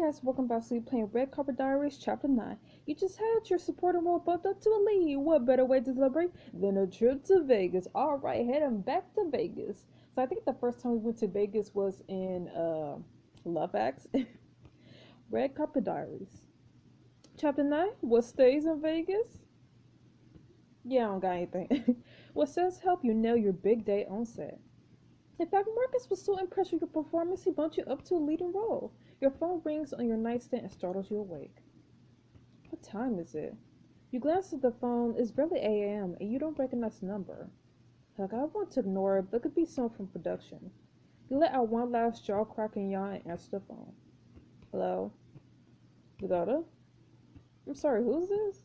guys, welcome back to playing Red Carpet Diaries Chapter 9. You just had your supporting role bumped up to a lead. What better way to celebrate than a trip to Vegas? Alright, heading back to Vegas. So I think the first time we went to Vegas was in Love Acts. Red Carpet Diaries. Chapter 9, what stays in Vegas? Yeah, I don't got anything. What says help you nail your big day on set? In fact, Marcus was so impressed with your performance, he bumped you up to a leading role. Your phone rings on your nightstand and startles you awake. What time is it? You glance at the phone. It's barely 8 a.m. and you don't recognize the number. Look, I want to ignore it, but it could be someone from production. You let out one last jaw-cracking yawn and answer the phone. Hello? Dakota? I'm sorry, who's this?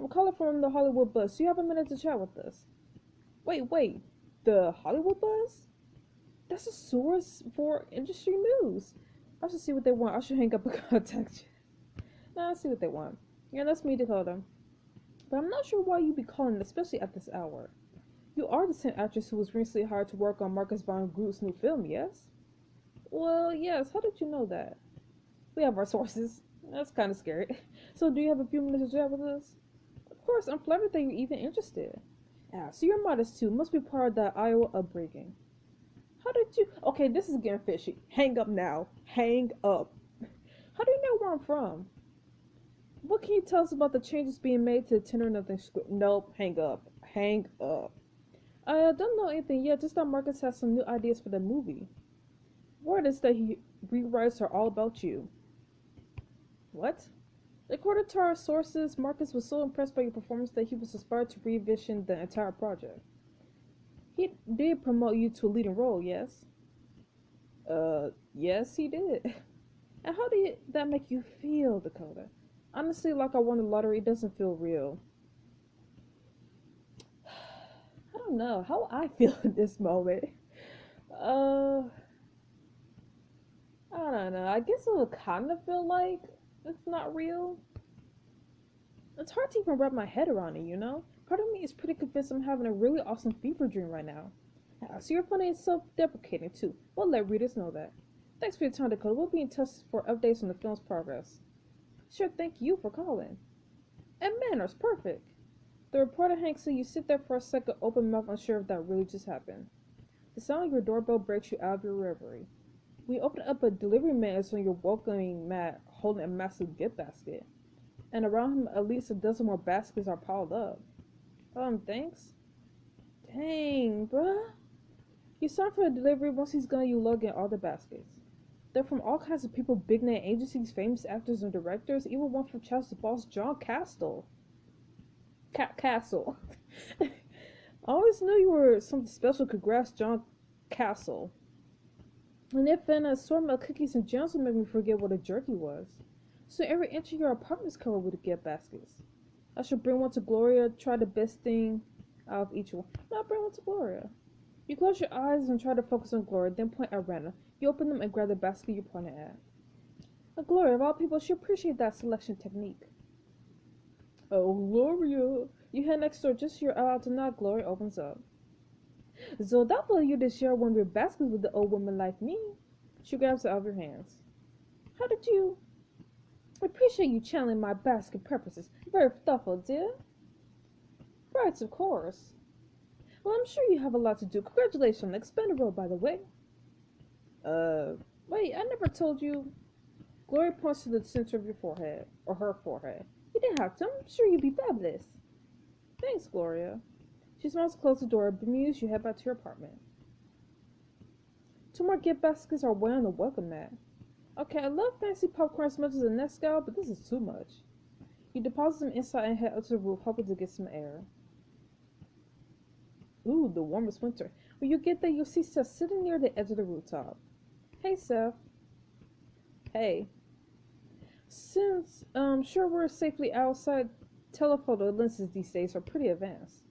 I'm calling from the Hollywood Buzz. Do you have a minute to chat with us? Wait. The Hollywood Buzz? That's a source for industry news. I should see what they want. I should hang up and contact you. Nah, I'll see what they want. Yeah, that's me, Dakota. But I'm not sure why you'd be calling, especially at this hour. You are the same actress who was recently hired to work on Marcus von Groot's new film, yes? Well, yes. How did you know that? We have our sources. That's kind of scary. So, do you have a few minutes to chat with us? Of course, I'm flattered that you're even interested. Ah, so you're modest too. Must be part of that Iowa upbringing. How did you... Okay, this is getting fishy. Hang up now. Hang up. How do you know where I'm from? What can you tell us about the changes being made to the Tender Nothing script? Nope. Hang up. Hang up. I don't know anything yet. Just that Marcus has some new ideas for the movie. Word is that he rewrites are all about you. What? According to our sources, Marcus was so impressed by your performance that he was inspired to revision the entire project. He did promote you to a leading role, yes? Yes, he did. And how did that make you feel, Dakota? Honestly, like I won the lottery, it doesn't feel real. I don't know how I feel in this moment. Uh, I don't know. I guess it would kind of feel like it's not real. It's hard to even wrap my head around it, you know? Part of me is pretty convinced I'm having a really awesome fever dream right now. So you're funny and self-deprecating too. We'll let readers know that. Thanks for your time, Dakota. We'll be in touch for updates on the film's progress. Sure, thank you for calling. And manners, perfect. The reporter hangs so you sit there for a second, open mouth, unsure if that really just happened. The sound of your doorbell breaks you out of your reverie. We open up a delivery man is on your welcoming mat, holding a massive gift basket. And around him, at least a dozen more baskets are piled up. Thanks? Dang, bruh. You sign for the delivery. Once he's gone, you lug in all the baskets. They're from all kinds of people, big name agencies, famous actors and directors, even one from Chelsea's boss, John Castle. Castle. I always knew you were something special. Congrats, John Castle. And if an assortment of cookies and jams would make me forget what a jerky was. So every inch of your apartment's covered with gift baskets. I should bring one to Gloria, try the best thing out of each one. No, I'll bring one to Gloria. You close your eyes and try to focus on Gloria, then point at Rana. You open them and grab the basket you pointed at. Gloria, of all people, should appreciate that selection technique. Oh, Gloria. You head next door just as you're about to knock. Gloria opens up. So thoughtful of you to share one of your baskets with the old woman like me. She grabs it out of your hands. How did you... I appreciate you channeling my basket purposes. Very thoughtful, dear. Right, of course. Well, I'm sure you have a lot to do. Congratulations on the expanded role, by the way. Wait, I never told you. Gloria points to the center of your forehead, or her forehead. You didn't have to. I'm sure you'd be fabulous. Thanks, Gloria. She smiles to close the door. Bemused, you head back to your apartment. 2 more gift baskets are way on the welcome mat. Okay, I love fancy popcorn as much as the next guy, but this is too much. You deposit them inside and head up to the roof, hoping to get some air. Ooh, the warmest winter. When you get there, you'll see Seth sitting near the edge of the rooftop. Hey, Seth. Hey. Since sure we're safely outside, telephoto lenses these days are pretty advanced.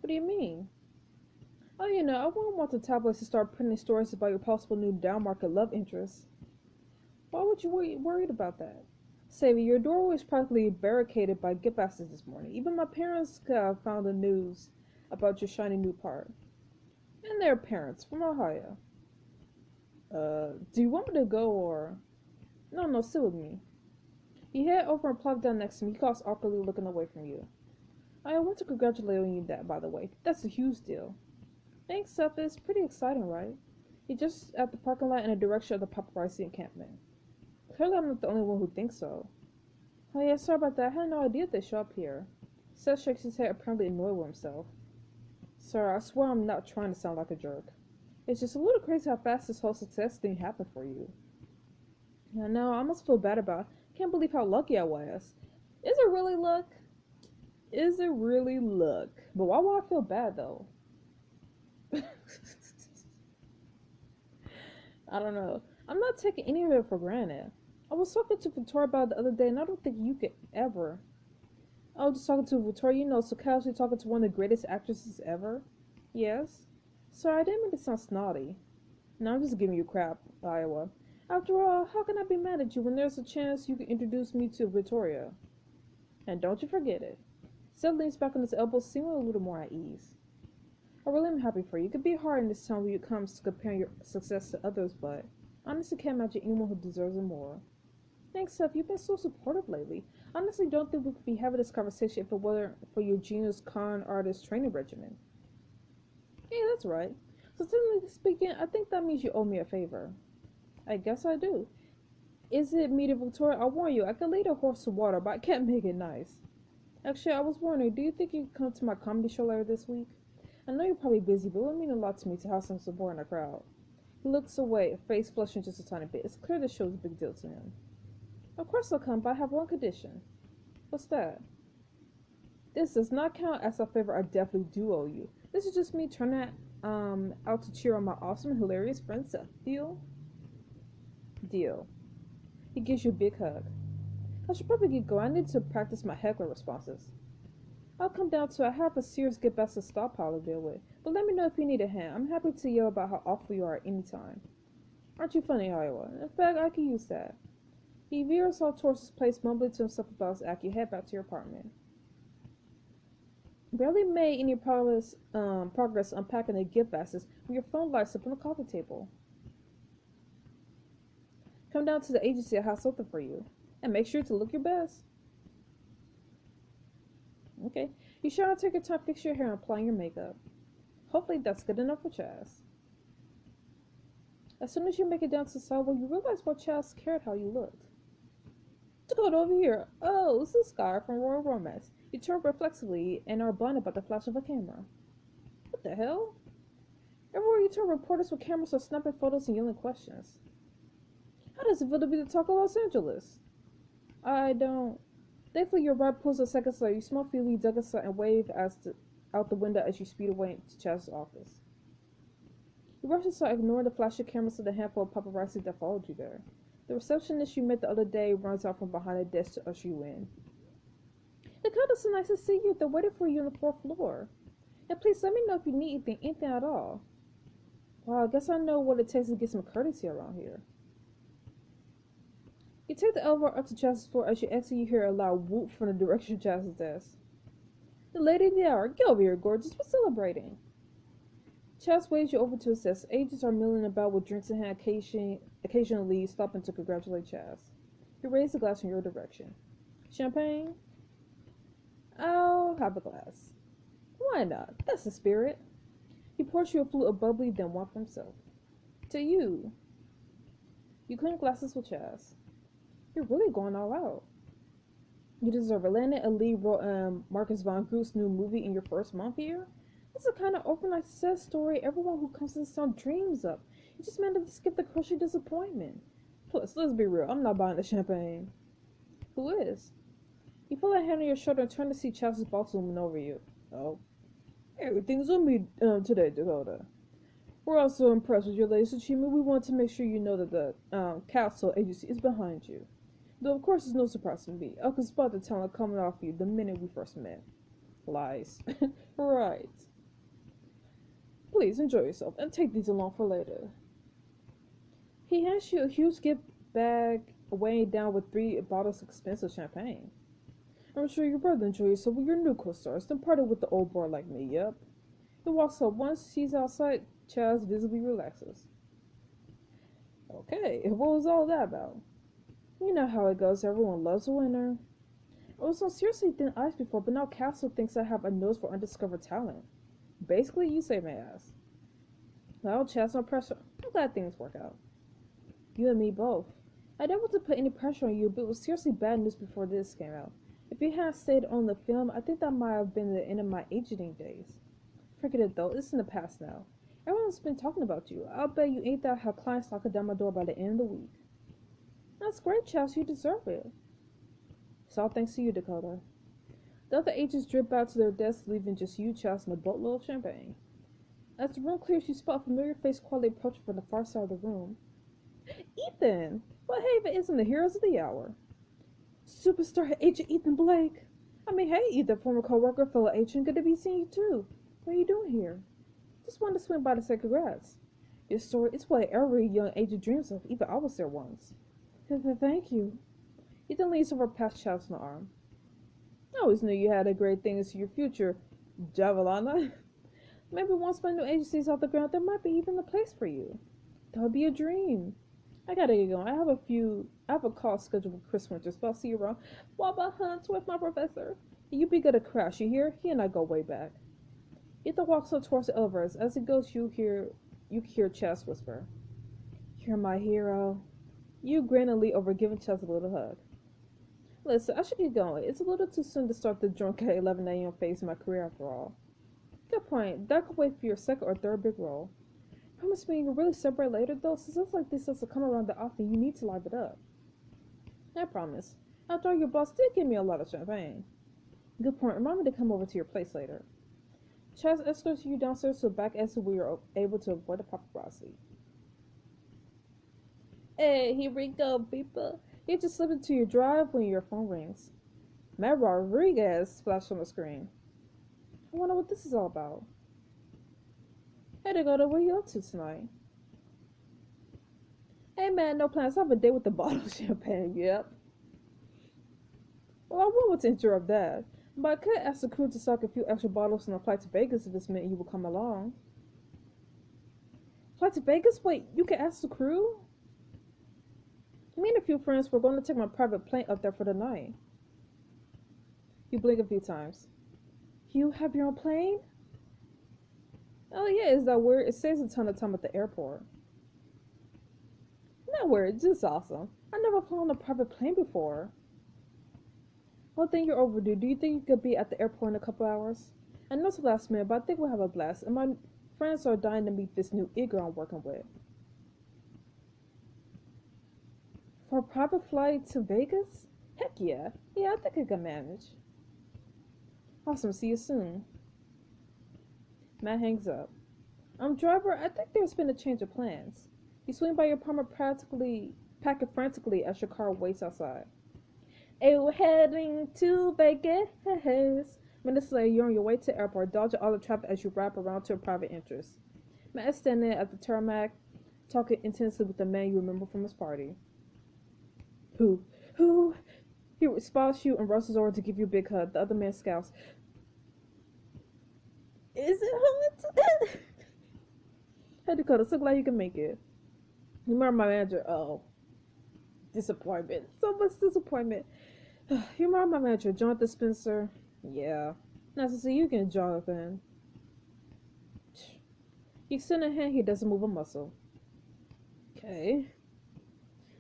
What do you mean? Oh, you know, I wouldn't want the tabloids to start printing stories about your possible new downmarket love interest. Why would you be worried about that? Savvy, your doorway was practically barricaded by gift baskets this morning. Even my parents found the news about your shiny new part. And their parents from Ohio. Do you want me to go or... No, no, sit with me. You head over and plop down next to me. He coughs awkwardly, looking away from you. I want to congratulate you on that, by the way. That's a huge deal. Thanks, Seth. It's pretty exciting, right? He just at the parking lot in the direction of the paparazzi encampment. Clearly, I'm not the only one who thinks so. Oh yeah, sorry about that. I had no idea they'd show up here. Seth shakes his head, apparently annoyed with himself. Sir, I swear I'm not trying to sound like a jerk. It's just a little crazy how fast this whole success thing happened for you. I know, I almost feel bad about it. Can't believe how lucky I was. Is it really luck? Is it really luck? But why would I feel bad, though? I don't know. I'm not taking any of it for granted. I was talking to Victoria about it the other day, and I don't think you could ever. I was just talking to Victoria, so casually talking to one of the greatest actresses ever. Yes? Sorry, I didn't mean to sound snotty. No, I'm just giving you crap, Iowa. After all, how can I be mad at you when there's a chance you can introduce me to Victoria? And don't you forget it. Seth leans back on his elbow, seeming a little more at ease. I really am happy for you. It could be hard in this town when it comes to comparing your success to others, but I honestly can't imagine anyone who deserves it more. Thanks, Seth. You've been so supportive lately. I honestly don't think we could be having this conversation if it weren't for your genius con artist training regimen. Yeah, that's right. So technically speaking, I think that means you owe me a favor. I guess I do. Is it me to Victoria? I warn you, I can lead a horse to water, but I can't make it nice. Actually, I was wondering, do you think you could come to my comedy show later this week? I know you're probably busy, but it would mean a lot to me to have some support in the crowd. He looks away, face flushing just a tiny bit. It's clear this show is a big deal to him. Of course I'll come, but I have one condition. What's that? This does not count as a favor I definitely do owe you. This is just me turning out to cheer on my awesome, hilarious friend Seth. Deal? Deal. He gives you a big hug. I should probably get going. I need to practice my heckler responses. I'll come down to I have a serious get back to stockpile to deal with, but let me know if you need a hand. I'm happy to yell about how awful you are at any time. Aren't you funny, Iowa? In fact, I could use that. He veers off towards his place, mumbling to himself about his act. You head back to your apartment. Barely made any progress unpacking the gift baskets when your phone lights up on the coffee table. Come down to the agency. I have something for you. And make sure to look your best. Okay. You sure to take your time, fix your hair, and apply your makeup. Hopefully that's good enough for Chaz. As soon as you make it down to the sidewalk, you realize why Chaz cared how you looked. What's going over here? Oh, it's this guy from Royal Romance. You turn reflexively and are blinded by the flash of a camera. What the hell? Everywhere you turn, reporters with cameras are snapping photos and yelling questions. How does it feel to be the talk of Los Angeles? I don't. Thankfully, your ride pulls a second so you smell Phoebe, Douglas, and wave out the window as you speed away into Chaz's office. You rush inside, ignoring the flash of cameras and the handful of paparazzi that followed you there. The receptionist you met the other day runs out from behind the desk to usher you in. Dakota, it's so nice to see you. They're waiting for you on the 4th floor. And please let me know if you need anything at all. Well, I guess I know what it takes to get some courtesy around here. You take the elevator up to Chaz's floor. As you exit, you hear a loud whoop from the direction of Chaz's desk. The lady of the hour. Get over here, gorgeous. We're celebrating. Chaz waves you over to his desk. Agents are milling about with drinks in hand, occasionally stopping to congratulate Chaz. He raises a glass in your direction. Champagne? I'll have a glass. Why not? That's the spirit. He pours you a flute of bubbly, then one for himself. To you. You clean glasses with Chaz. You're really going all out. You deserve it. Landing a lead role in Marcus Von Groot's new movie in your first month here? That's the kind of overnight success story everyone who comes to this town dreams of. You just managed to skip the crushing disappointment. Plus, let's be real, I'm not buying the champagne. Who is? You feel a hand on your shoulder and turn to see Chaz's boss looming over you. Oh. Everything's on me today, Dakota. We're also impressed with your latest achievement. We want to make sure you know that the council agency is behind you. Though, of course, it's no surprise to me. I could spot the talent coming off you the minute we first met. Lies. Right. Please enjoy yourself and take these along for later. He hands you a huge gift bag weighing down with 3 bottles of expensive champagne. I'm sure your brother enjoyed yourself with your new co-stars, then parted with the old boy like me, yep. He walks up. Once he's outside, Chaz visibly relaxes. Okay, what was all that about? You know how it goes, everyone loves a winner. I was on seriously thin ice before, but now Castle thinks I have a nose for undiscovered talent. Basically, you say my ass. Well, Chaz, no pressure. I'm glad things work out. You and me both. I don't want to put any pressure on you, but it was seriously bad news before this came out. If you had stayed on the film, I think that might have been the end of my agenting days. Forget it though, it's in the past now. Everyone's been talking about you. I'll bet you ain't that have clients knocking down my door by the end of the week. That's great, Chaz, you deserve it. It's all thanks to you, Dakota. The other agents drip out to their desks, leaving just you, Chaz, and a boatload of champagne. As the room clears, you spot a familiar face quietly approaching from the far side of the room. Ethan! Well, hey, if it isn't the heroes of the hour. Superstar Agent Ethan Blake. I mean, hey, Ethan, former co-worker, fellow agent, good to be seeing you too. What are you doing here? Just wanted to swing by to say congrats. Your story is what every young agent dreams of. Even I was there once. Thank you. Ethan leans over past Chaz on the arm. I always knew you had a great things to your future, Javelana. Maybe once my new agency's off the ground, there might be even a place for you. That would be a dream. I gotta get going. I have a call scheduled with Chris Winters, but I'll see you around. Wabba hunts with my professor. You be good to crash, you hear? He and I go way back. Ethan walks up towards the elevators. As he goes, you hear Chaz whisper, "You're my hero." You grin and lean over, giving Chaz a little hug. Listen, I should get going. It's a little too soon to start the drunk at 11 a.m. phase of my career after all. Good point. That could wait for your second or third big role. Promise me you'll really celebrate later, though, since stuff like this doesn't come around that often. You need to live it up. I promise. After all, your boss did give me a lot of champagne. Good point. Remind me to come over to your place later. Chaz escorts you downstairs to the back exit where you're able to avoid the paparazzi. Hey, here we go, people. You just slip into your drive when your phone rings. Matt Rodriguez flashed on the screen. I wonder what this is all about. Hey, Dakota, what are you up to tonight? Hey, man, no plans. I have a date with a bottle of champagne. Yep. Well, I wouldn't want to interrupt that, but I could ask the crew to stock a few extra bottles on a flight to Vegas if this meant you would come along. Flight to Vegas? Wait, you can ask the crew? Me and a few friends were going to take my private plane up there for the night. You blink a few times. You have your own plane? Oh yeah, is that weird? It saves a ton of time at the airport. Not weird, just awesome. I never flown a private plane before. Well, then you're overdue. Do you think you could be at the airport in a couple hours? I know it's the last minute, but I think we'll have a blast, and my friends are dying to meet this new e-girl I'm working with. For a private flight to Vegas? Heck yeah. Yeah, I think I can manage. Awesome, see you soon. Matt hangs up. Driver, I think there's been a change of plans. You swing by your apartment packing frantically as your car waits outside. Oh, heading to Vegas. Minutes later, you're on your way to the airport, dodging all the traffic as you wrap around to a private entrance. Matt is standing at the tarmac, talking intensely with the man you remember from his party. Who? He spots you and rushes over to give you a big hug. The other man scowls. Is it home? Hey, Dakota, so glad you can make it. You remember my manager? Oh, disappointment. So much disappointment. You remember my manager, Jonathan Spencer? Yeah. Nice to see you again, Jonathan. You extend a hand, he doesn't move a muscle. Okay.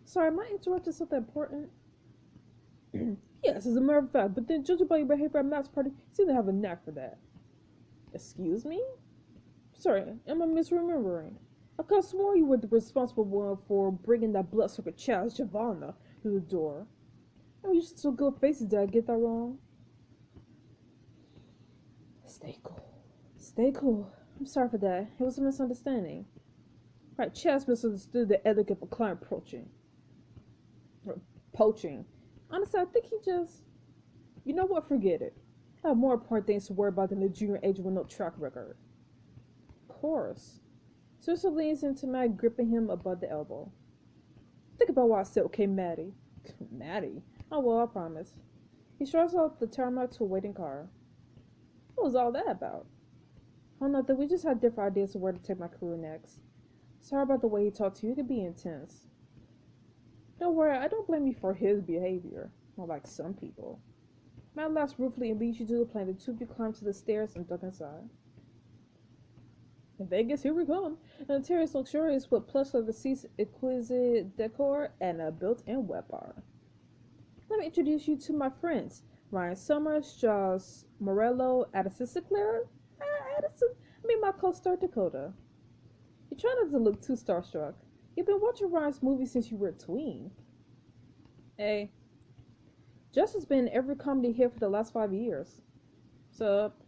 Sorry, am I interrupting something important? Yes, as a matter of fact, but then judging by your behavior at Matt's party, you seem to have a knack for that. Excuse me? Sorry, am I misremembering? I could have sworn you were the responsible one for bringing that bloodsucker child, Giovanna, through the door. Oh, you're so good faces, did I get that wrong? Stay cool. Stay cool. I'm sorry for that. It was a misunderstanding. Right, Chaz misunderstood the etiquette of client approaching. Or poaching. Honestly, I think he just... You know what? Forget it. I have more important things to worry about than a junior agent with no track record. Of course. Sister leans into Matt, gripping him above the elbow. Think about what I said, okay, Maddie? Maddie? Oh, well, I promise. He shrugs off the tarmac to a waiting car. What was all that about? Oh, nothing. We just had different ideas of where to take my career next. Sorry about the way he talked to you. It could be intense. Don't worry, I don't blame you for his behavior. Not like some people. Matt laughs ruefully and leads you to the plane. The two of you climb to the stairs and duck inside. In Vegas, here we come. An interior is luxurious with plush leather seats, exquisite decor, and a built-in wet bar. Let me introduce you to my friends. Ryan Summers, Josh Morello, Addison Sinclair. Addison, my co-star Dakota. You try not to look too starstruck. You've been watching Ryan's movies since you were a tween. Hey, Josh has been in every comedy hit for the last 5 years. Sup?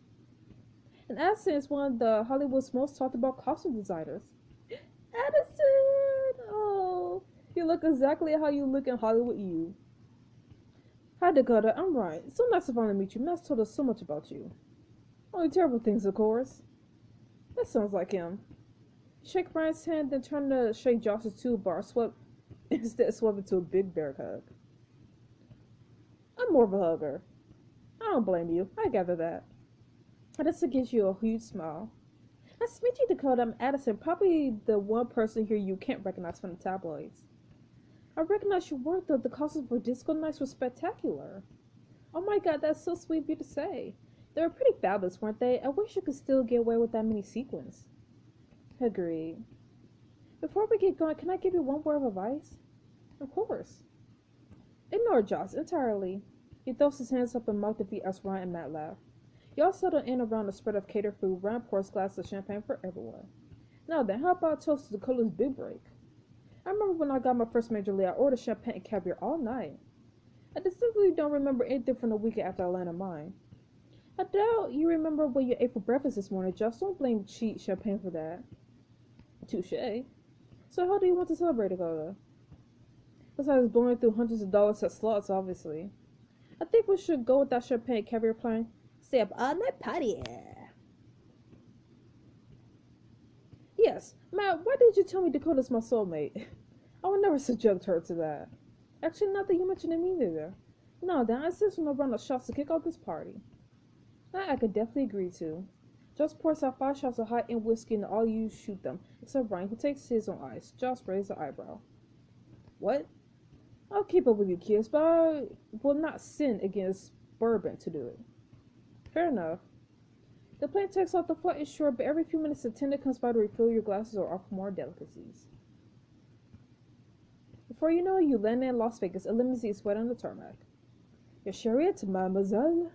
And Addison is one of the Hollywood's most talked about costume designers. Addison! Oh, you look exactly how you look in Hollywood you. Hi Dakota, I'm Ryan. It's so nice to finally meet you. Matt's told us so much about you. Only terrible things, of course. That sounds like him. Shake Ryan's hand, then turn to shake Josh's too, bar instead swept into a big bear hug. I'm more of a hugger. I don't blame you. I gather that. Addison gives you a huge smile. Nice to meet you, Dakota. I'm Addison, probably the one person here you can't recognize from the tabloids. I recognize your work, though. The costumes for disco nights were spectacular. Oh my god, that's so sweet of you to say. They were pretty fabulous, weren't they? I wish you could still get away with that many sequins. Agreed. Before we get going, can I give you one word of advice? Of course. Ignore Josh entirely. He throws his hands up and mocked defeat as Ryan and Matt laugh. Y'all settle in around a spread of catered food. Ryan pours glasses of champagne for everyone. Now then, how about a toast to Dakota's big break? I remember when I got my first major league, I ordered champagne and caviar all night. I distinctly don't remember anything from the weekend after I landed mine. I doubt you remember what you ate for breakfast this morning. Just don't blame cheap champagne for that. Touche. So how do you want to celebrate, Dakota? Besides blowing through hundreds of dollars at slots, obviously. I think we should go with that champagne and caviar plan. Stay up all night party. Yes, Matt, why did you tell me Dakota's my soulmate? I would never subject her to that. Actually, not that you mentioned it either. No, then I insist on a round of shots to kick off this party. That I could definitely agree to. Just pours out 5 shots of hot-end whiskey and all you shoot them, except Ryan, who takes his on ice. Josh raised an eyebrow. What? I'll keep up with you kids, but I will not sin against bourbon to do it. Fair enough. The plane takes off. The flight is short, but every few minutes a attendant comes by to refill your glasses or offer more delicacies. Before you know it, you land in Las Vegas. A limousine is waiting on the tarmac. Your chariot, mademoiselle.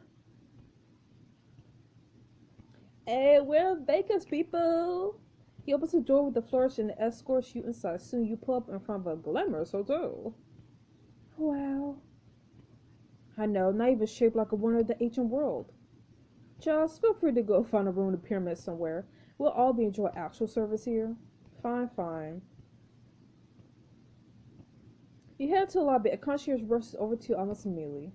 Hey, we're in Vegas, people. He opens the door with a flourish and escorts you inside. Soon you pull up in front of a glamorous hotel. Wow. I know, not even shaped like a wonder of the ancient world. Just feel free to go find a room in the pyramid somewhere. We'll all be enjoying actual service here. Fine, fine. You head to the lobby. A concierge rushes over to you almost immediately.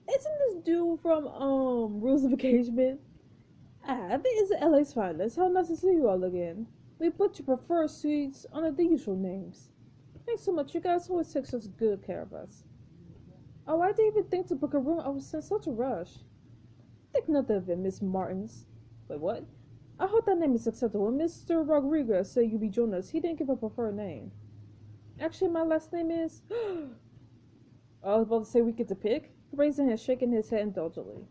Isn't this dude from Rules of Engagement? Ah, this is LA's finest. How nice to see you all again. We put your preferred suites under the usual names. Thanks so much. You guys always take such good care of us. Oh, I didn't even think to book a room. I was in such a rush. Think nothing of it, Miss Martins. Wait, what? I hope that name is acceptable. Mr. Rodriguez said you'd be joining us. He didn't give a preferred name. Actually, my last name is... I was about to say we get to pick. Raising hand, shaking his head indulgently.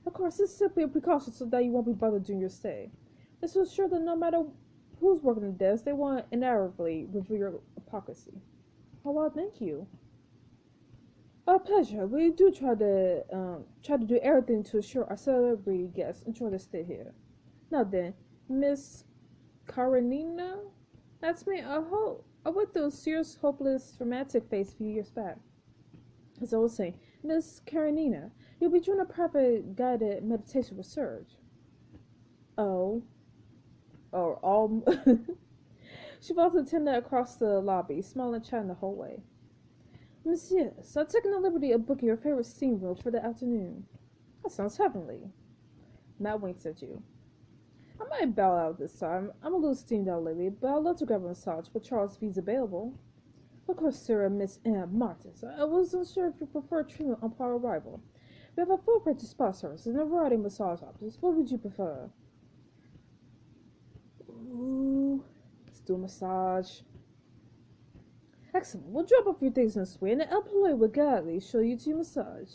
Of course, this is simply a precaution so that you won't be bothered during your stay. This will ensure that no matter who's working the desk, they won't inevitably reveal your hypocrisy. Oh, well, thank you. Our pleasure. We do try to do everything to ensure our celebrity guests enjoy their stay here. Now then, Miss Karenina? That's me. I went through a serious, hopeless, romantic phase a few years back. As I was saying, Miss Karenina, you'll be doing a private guided meditation research. Oh. Or all. She follows the attendant across the lobby, smiling and chatting the whole way. Monsieur, so I've taken the liberty of booking your favorite steam room for the afternoon. That sounds heavenly. Matt winks at you. I might bow out this time. I'm a little steamed out lately, but I'd love to grab a massage with Charles V's available. Of course, sir, Miss Anne Martins. I wasn't sure if you prefer treatment upon arrival. We have a full range of spa services and a variety of massage options. What would you prefer? Ooh, let's do a massage. Excellent. We'll drop off your things in the suite, and the employee will gladly show you to your massage.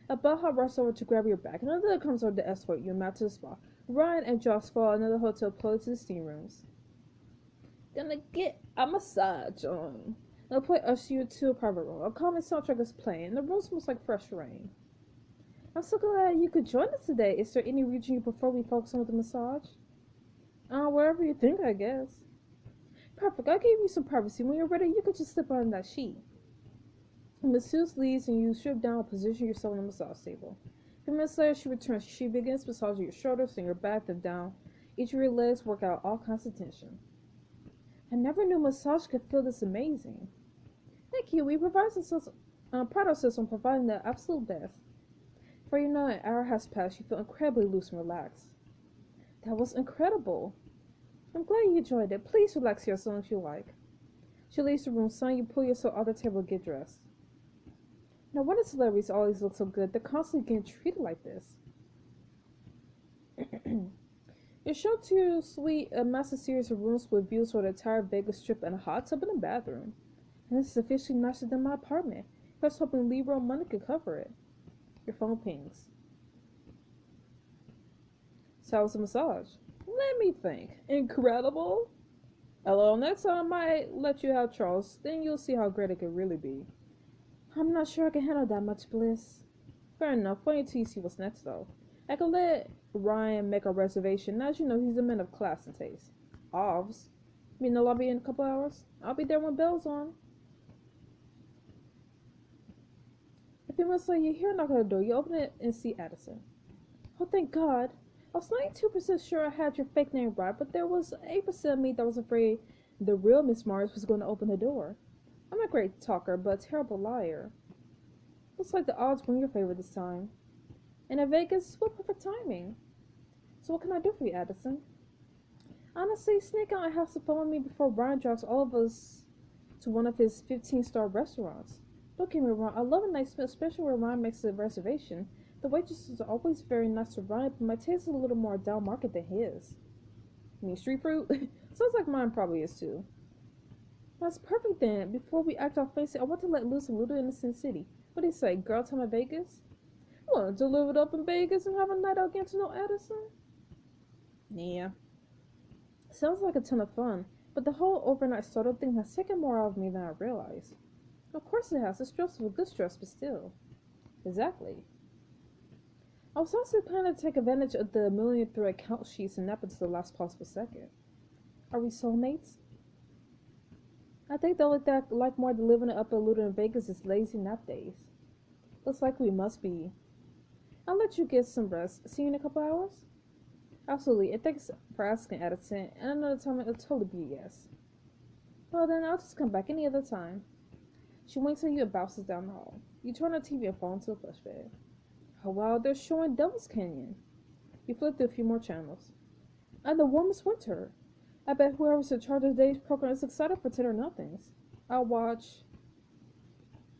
A bellhop rushes over to grab your bag, and another comes over to escort you out to the spa. Ryan and Josh follow another hotel employee to the steam rooms. Gonna get a massage on. The employee ushers you to a private room. A calming soundtrack is playing, and the room smells like fresh rain. I'm so glad you could join us today. Is there any region you prefer we focus on with the massage? Wherever you think, I guess. Perfect. I'll give you some privacy. When you're ready, you can just slip on that sheet. The masseuse leaves and you strip down and position yourself on the massage table. A few minutes later, she returns. She begins massaging your shoulders and your back and down. Each of your legs work out all kinds of tension. I never knew massage could feel this amazing. Thank you. We pride ourselves on providing the absolute best. Before you know it, an hour has passed. You feel incredibly loose and relaxed. That was incredible. I'm glad you enjoyed it. Please relax here as long as you like. She leaves the room, son. You pull yourself off the table and get dressed. Now, why do celebrities always look so good? They're constantly getting treated like this. You're shown to your suite, a massive series of rooms with views for the entire Vegas Strip and a hot tub in the bathroom. And this is officially nicer than my apartment. I was hoping Libra money could cover it. Your phone pings. So how was the massage? Let me think. Incredible? Hello, next time I might let you have Charles. Then you'll see how great it could really be. I'm not sure I can handle that much bliss. Fair enough. Wait until you see what's next, though. I can let Ryan make a reservation. As you know, he's a man of class and taste. Ovs. Be in the lobby in a couple hours. I'll be there when bell's on. A few minutes later, you hear a knock on the door. You open it and see Addison. Oh, thank God. I was 92% sure I had your fake name right, but there was 8% of me that was afraid the real Miss Mars was going to open the door. I'm a great talker, but a terrible liar. Looks like the odds were in your favor this time. And in Vegas, what perfect timing. So what can I do for you, Addison? Honestly, sneak out and have some fun with me before Brian drives all of us to one of his 15-star restaurants. Don't get me wrong, I love a nice meal, especially where Ryan makes a reservation. The waitresses are always very nice to Ryan, but my taste is a little more down market than his. You mean street fruit? Sounds like mine probably is too. That's perfect then. Before we act all fancy, I want to let loose a little innocent city. What do you say, girl time in Vegas? Want to live it up in Vegas and have a night out getting to know Addison? Yeah. Sounds like a ton of fun, but the whole overnight startup thing has taken more out of me than I realized. Of course it has. It's stressful, good stress, but still. Exactly. I was also planning to take advantage of the million thread count sheets and nap until the last possible second. Are we soulmates? I think the only thing I like more than living it up a little in Vegas is lazy nap days. Looks like we must be. I'll let you get some rest. See you in a couple hours? Absolutely, and thanks for asking, Addison. And another time it'll totally be a yes. Well then, I'll just come back any other time. She winks at you and bounces down the hall. You turn on TV and fall into a plush bed. Oh wow, they're showing Devil's Canyon. You flip through a few more channels. And the warmest winter. I bet whoever's in charge of today's program is excited for 10 or nothings. I'll watch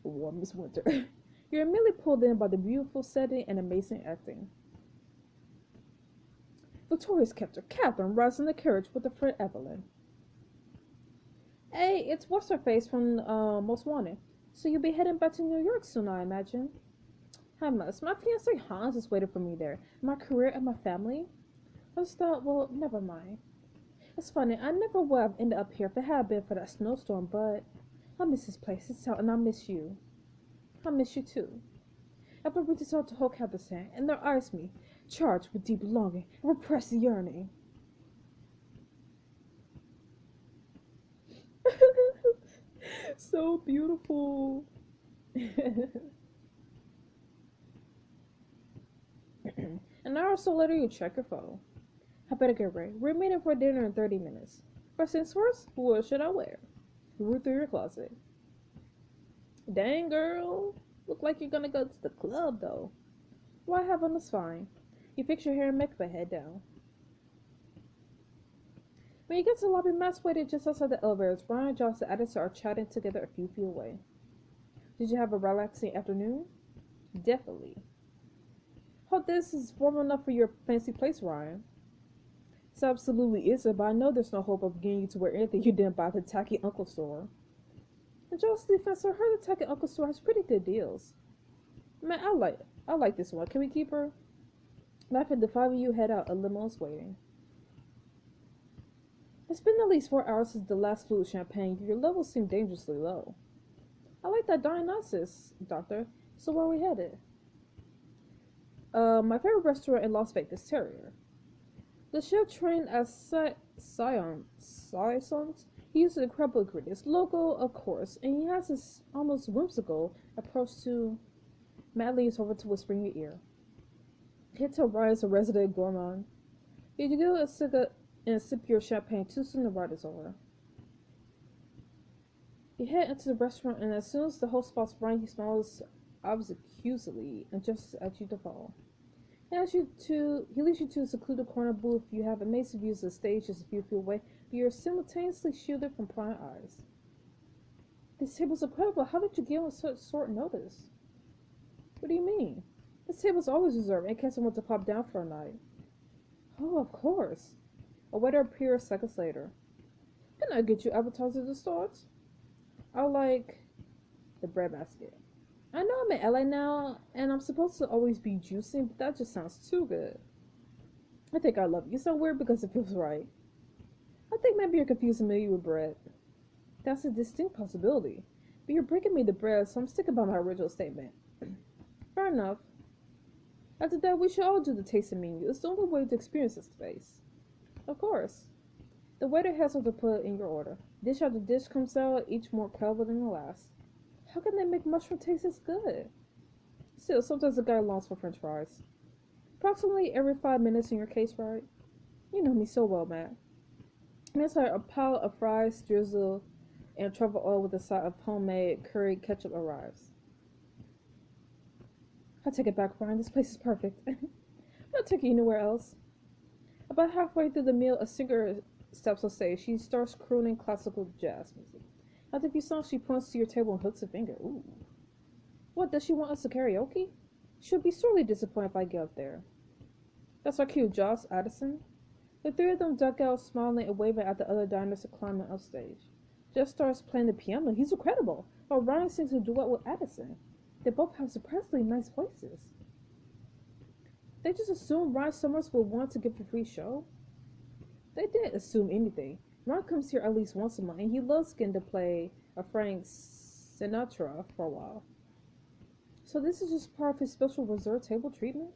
Warmest Winter. You're immediately pulled in by the beautiful setting and amazing acting. Victoria's captor, Kaitlyn, rides in the carriage with her friend Evelyn. Hey, it's what's-her-face from Most Wanted. So you'll be heading back to New York soon, I imagine. I must. My fiancé Hans is waiting for me there. My career and my family. I just thought, well, never mind. It's funny, I never would have ended up here if it had been for that snowstorm, but I miss this place, it's out, and I miss you. I miss you too. Evelyn reaches out to hold Kaitlyn's hand, and their eyes meet, charged with deep longing and repressed yearning. So beautiful. An hour or so later, you check your phone. I better get ready. We're meeting for dinner in 30 minutes. First things first, what should I wear? You root through your closet. Dang, girl. Look like you're gonna go to the club, though. Why have on this fine? You fix your hair and makeup and head down. When you get to the lobby, Matt's waited just outside the elevators. Ryan, Josh, and Addison are chatting together a few feet away. Did you have a relaxing afternoon? Definitely. Hope this is warm enough for your fancy place, Ryan. This absolutely isn't, but I know there's no hope of getting you to wear anything you didn't buy at the tacky uncle store. In Joel's defense, I heard the tech at Uncle Store has pretty good deals. Man, I like this one. Can we keep her? Laughing, the five of you head out. A limo's waiting. It's been at least 4 hours since the last fluid champagne. Your levels seem dangerously low. I like that diagnosis, Doctor. So where are we headed? My favorite restaurant in Las Vegas, Terrier. The chef trained as Scions. He uses incredible ingredients, local, of course, and he has this almost whimsical approach to. Matt leans over to whisper in your ear. Hit to Ryan's a resident gourmand. You do a cigarette and sip your champagne too soon the ride is over. You head into the restaurant, and as soon as the host spots Ryan, he smiles obsequiously and gestures at you to follow. He leads you to a secluded corner booth. You have amazing views of the stage just a few feet away, but you're simultaneously shielded from prying eyes. This table's incredible. How did you get on such short notice? What do you mean? This table's always reserved in case I want to pop down for a night. Oh, of course. A waiter appears seconds later. Can I get you appetizers to start? I like the bread basket. I know I'm in LA now, and I'm supposed to always be juicing, but that just sounds too good. I think I love you so weird because it feels right. I think maybe you're confusing me with bread. That's a distinct possibility. But you're bringing me the bread, so I'm sticking by my original statement. Fair enough. After that, we should all do the tasting menu. It's the only way to experience this space. Of course. The waiter has what to put in your order. Dish after dish comes out, each more incredible than the last. How can they make mushroom taste this good? Still, sometimes the guy longs for french fries. Approximately every 5 minutes in your case, right? You know me so well, Matt. Next, a pile of fries, drizzle, and truffle oil with a side of homemade curry ketchup arrives. I take it back, Ryan. This place is perfect. I'm not taking you anywhere else. About halfway through the meal, a singer steps on stage. She starts crooning classical jazz music. After a few songs, she points to your table and hooks a finger. Ooh. What, does she want us to karaoke? She'll be sorely disappointed if I get up there. That's our cue, Josh, Addison. The three of them duck out, smiling and waving at the other diners climbing up stage. Jeff starts playing the piano. He's incredible. While Ryan sings a duet with Addison. They both have surprisingly nice voices. They just assumed Ryan Summers would want to give a free show? They didn't assume anything. Ryan comes here at least once a month, and he loves getting to play a Frank Sinatra for a while. So this is just part of his special reserved table treatment?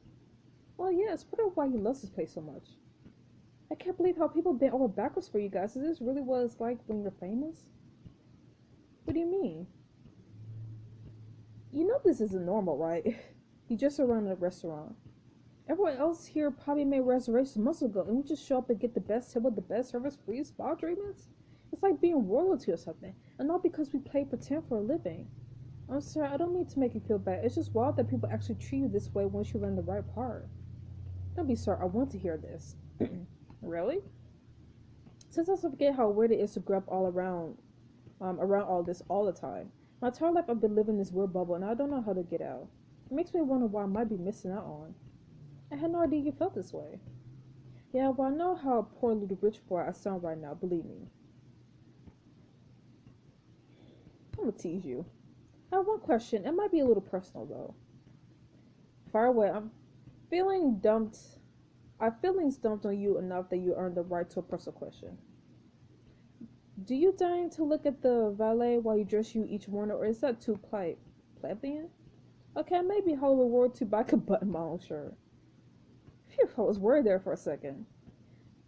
Well, yeah, it's part of why he loves this place so much. I can't believe how people bent over backwards for you guys. Is this really what it's like when you're famous? What do you mean? You know this isn't normal, right? You just arrived at a restaurant. Everyone else here probably made reservations months ago, and we just show up and get the best table, the best service, free spa treatments? It's like being royalty or something, and not because we play pretend for a living. I'm sorry, I don't mean to make you feel bad. It's just wild that people actually treat you this way once you learn the right part. Don't be sorry, I want to hear this. Really? Since I forget how weird it is to grow up around all this all the time. My entire life I've been living in this weird bubble, and I don't know how to get out. It makes me wonder what I might be missing out on. I had no idea you felt this way. Yeah, well, I know how poor little rich boy I sound right now, believe me. I'm gonna tease you. I have one question. It might be a little personal, though. Far away, feeling dumped. Feelings dumped on you enough that you earned the right to a personal question. Do you deign to look at the valet while you dress you each morning, or is that too plebeian? Okay, maybe Hollywood War II, but I could button my own shirt. Phew, I was worried there for a second.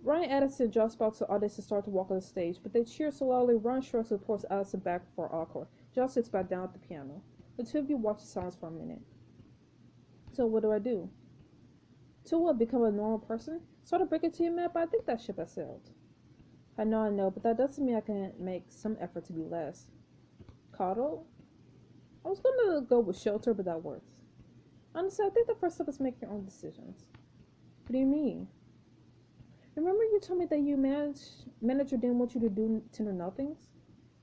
Ryan, Addison, and Josh spoke to the audience and started to walk on the stage, but they cheered so loudly, Ryan shrugs and pulls Addison back for an encore. Josh sits back down at the piano. The two of you watch the silence for a minute. So what do? To what, become a normal person? Sort of break it to you, Matt, but I think that ship has sailed. I know, but that doesn't mean I can make some effort to be less. Coddle? I was gonna go with shelter, but that works. Honestly, I think the first step is make your own decisions. What do you mean? Remember you told me that your manager didn't want you to do tender nothings?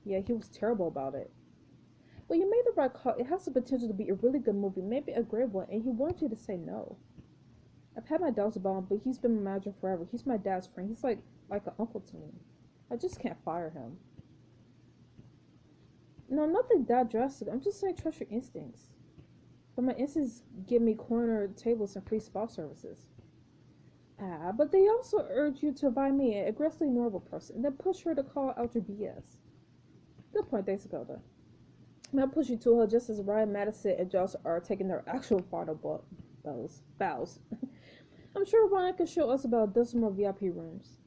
Yeah, he was terrible about it. Well, you made the right call. It has the potential to be a really good movie, maybe a great one, and he wanted you to say no. I've had my doubts about him, but he's been my manager forever. He's my dad's friend. He's like an uncle to me. I just can't fire him. No, nothing that drastic. I'm just saying trust your instincts. But my instincts give me corner tables and free spa services. Ah, but they also urge you to buy me an aggressively normal person and then push her to call out your BS. Good point, thanks, Dakota. And I'll push you to her just as Ryan, Madison, and Josh are taking their actual final bows. I'm sure Ryan can show us about a dozen more VIP rooms.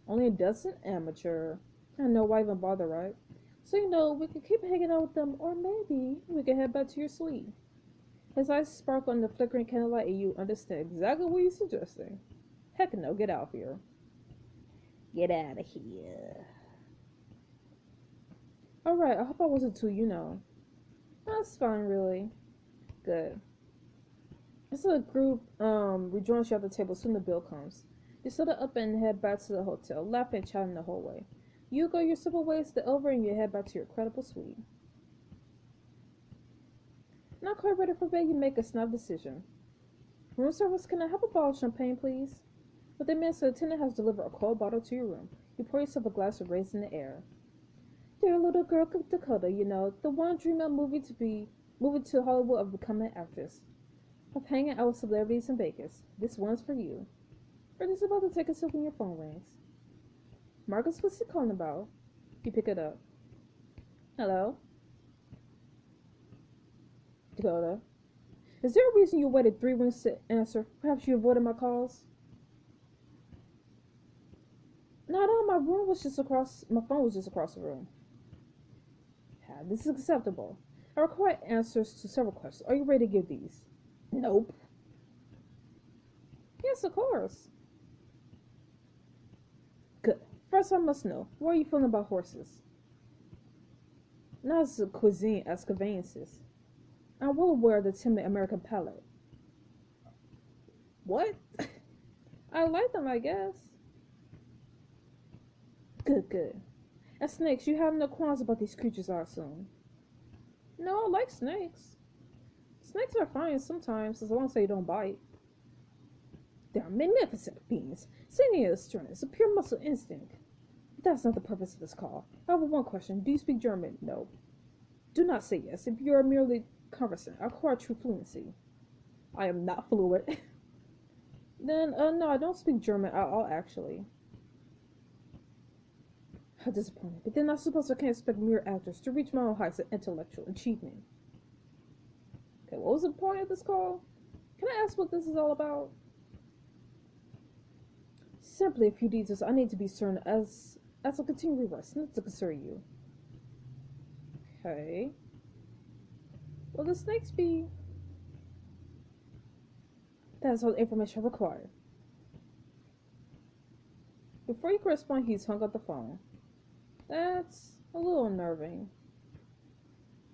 Only a dozen? Amateur. I know why even bother, right? So we can keep hanging out with them, or maybe we can head back to your suite. His eyes sparkle in the flickering candlelight, and you understand exactly what he's suggesting. Heck no, get out of here. Get out of here. Alright, I hope I wasn't too. That's fine, really. Good. As the group rejoins you at the table, soon the bill comes. You settle up and head back to the hotel, laughing and chatting the whole way. You go your separate ways to the over and you head back to your credible suite. Not quite ready for bed, you make a snap decision. Room service, can I have a bottle of champagne, please? With a minute, the attendant has delivered a cold bottle to your room. You pour yourself a glass of raised in the air. Dear little girl Dakota, the one dreaming of moving to Hollywood of becoming an actress. Of hanging out with celebrities in Vegas. This one's for you. Brittany's about to take a sip when your phone rings. Marcus, what's he calling about? You pick it up. Hello? Dakota. Is there a reason you waited 3 rings to answer? Perhaps you avoided my calls? No, my phone was just across the room. Yeah, this is acceptable. I require answers to several questions. Are you ready to give these? Nope. Yes, of course. Good. First, I must know, what are you feeling about horses? Not as a cuisine as conveyances. I'm well aware of the timid American palate. What? I like them, I guess. Good. And snakes, you have no qualms about these creatures, I assume. No, I like snakes. Snakes are fine sometimes, as long as they don't bite. They are magnificent beings, singing strength, a pure muscle instinct. But that's not the purpose of this call. I have one question. Do you speak German? No. Do not say yes. If you are merely conversant, I require true fluency. I am not fluent. Then, no, I don't speak German at all, actually. How disappointing. But then I suppose I can't expect mere actors to reach my own heights of intellectual achievement. Okay, what was the point of this call? Can I ask what this is all about? Simply a few details I need to be certain as I continue rest, not to concern you. Okay. Will the snakes be? That is all the information I require. Before you could respond, he's hung up the phone. That's a little unnerving.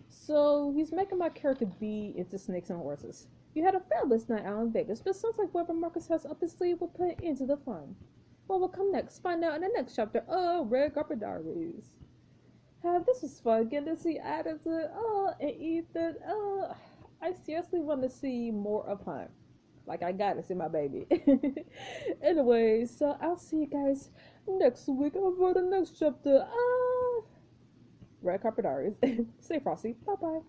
So he's making my character be into snakes and horses. You had a fabulous night out in Vegas, but it sounds like whatever Marcus has up his sleeve will put into the fun. What will come next? Find out in the next chapter of Red Carpet Diaries. This was fun. Getting to see Addison, and Ethan. I seriously want to see more of Hunt. Like, I gotta see my baby. Anyway, so I'll see you guys next week for the next chapter. Red Carpet Diaries. Stay frosty. Bye bye.